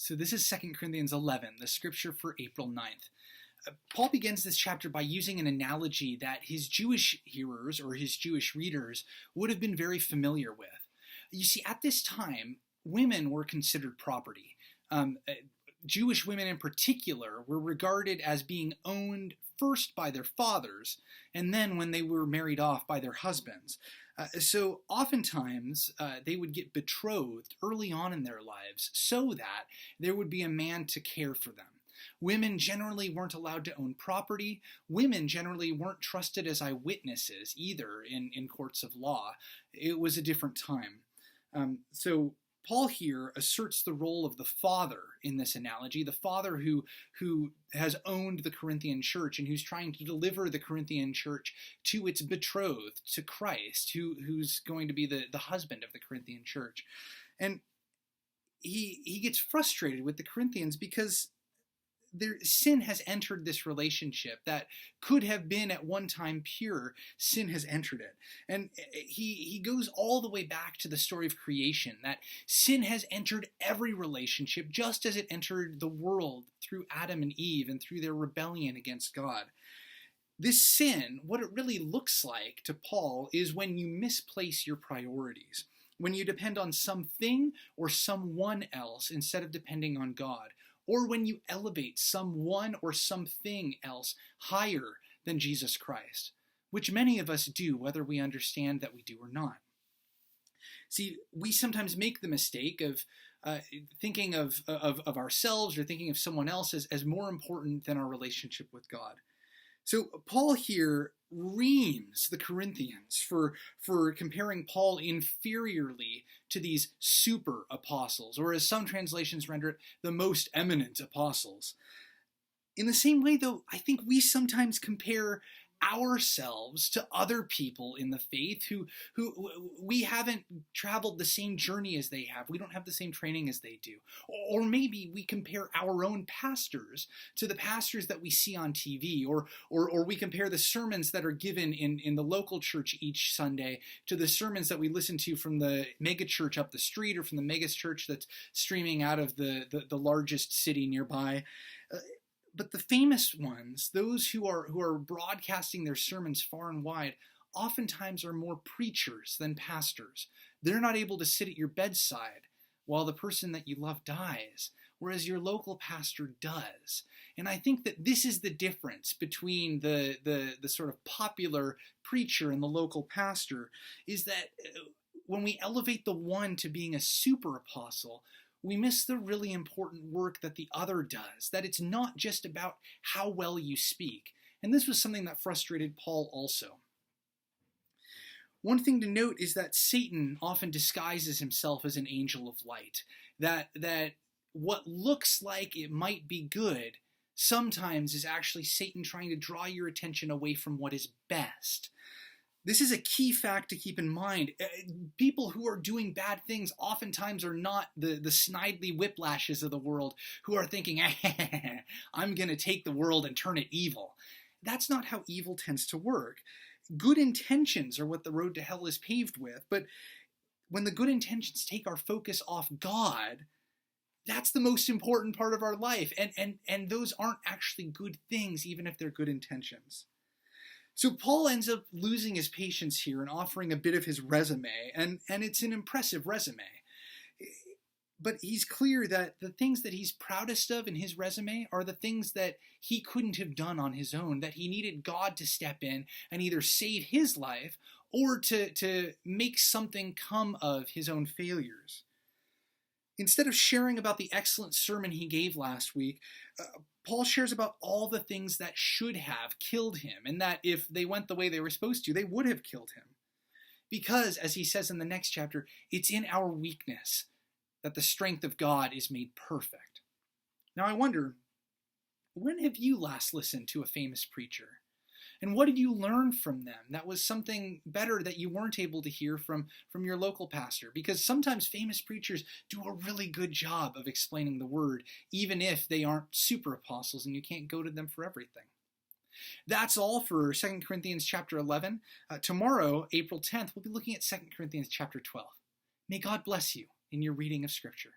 So this is 2 Corinthians 11, the scripture for April 9th. Paul begins this chapter by using an analogy that his Jewish hearers or his Jewish readers would have been very familiar with. You see, at this time, women were considered property. Jewish women in particular were regarded as being owned first by their fathers, and then when they were married off by their husbands. So oftentimes they would get betrothed early on in their lives so that there would be a man to care for them. Women generally weren't allowed to own property. Women generally weren't trusted as eyewitnesses either in courts of law. It was a different time. So Paul here asserts the role of the father in this analogy, the father who has owned the Corinthian church and who's trying to deliver the Corinthian church to its betrothed, to Christ, who's going to be the husband of the Corinthian church. And he gets frustrated with the Corinthians because sin has entered this relationship that could have been at one time pure. Sin has entered it. And he goes all the way back to the story of creation, that sin has entered every relationship just as it entered the world through Adam and Eve and through their rebellion against God. This sin, what it really looks like to Paul, is when you misplace your priorities, when you depend on something or someone else instead of depending on God, or when you elevate someone or something else higher than Jesus Christ, which many of us do, whether we understand that we do or not. See, we sometimes make the mistake of thinking of ourselves or thinking of someone else as more important than our relationship with God. So Paul here reams the Corinthians for comparing Paul inferiorly to these super apostles, or as some translations render it, the most eminent apostles. In the same way, though, I think we sometimes compare ourselves to other people in the faith who we haven't traveled the same journey as they have. We don't have the same training as they do. Or maybe we compare our own pastors to the pastors that we see on TV, or we compare the sermons that are given in the local church each Sunday to the sermons that we listen to from the mega church up the street or from the mega church that's streaming out of the largest city nearby. But the famous ones, those who are broadcasting their sermons far and wide, oftentimes are more preachers than pastors. They're not able to sit at your bedside while the person that you love dies, whereas your local pastor does. And I think that this is the difference between the sort of popular preacher and the local pastor, is that when we elevate the one to being a super apostle, we miss the really important work that the other does, that it's not just about how well you speak. And this was something that frustrated Paul also. One thing to note is that Satan often disguises himself as an angel of light, that what looks like it might be good sometimes is actually Satan trying to draw your attention away from what is best. This is a key fact to keep in mind. People who are doing bad things oftentimes are not the snidely whiplashes of the world who are thinking, I'm going to take the world and turn it evil. That's not how evil tends to work. Good intentions are what the road to hell is paved with, but when the good intentions take our focus off God, that's the most important part of our life, and those aren't actually good things, even if they're good intentions. So Paul ends up losing his patience here and offering a bit of his resume, and it's an impressive resume. But he's clear that the things that he's proudest of in his resume are the things that he couldn't have done on his own, that he needed God to step in and either save his life or to make something come of his own failures. Instead of sharing about the excellent sermon he gave last week, Paul shares about all the things that should have killed him, and that if they went the way they were supposed to, they would have killed him. Because, as he says in the next chapter, it's in our weakness that the strength of God is made perfect. Now I wonder, when have you last listened to a famous preacher? And what did you learn from them that was something better that you weren't able to hear from your local pastor? Because sometimes famous preachers do a really good job of explaining the word, even if they aren't super apostles and you can't go to them for everything. That's all for 2 Corinthians chapter 11. Tomorrow, April 10th, we'll be looking at 2 Corinthians chapter 12. May God bless you in your reading of Scripture.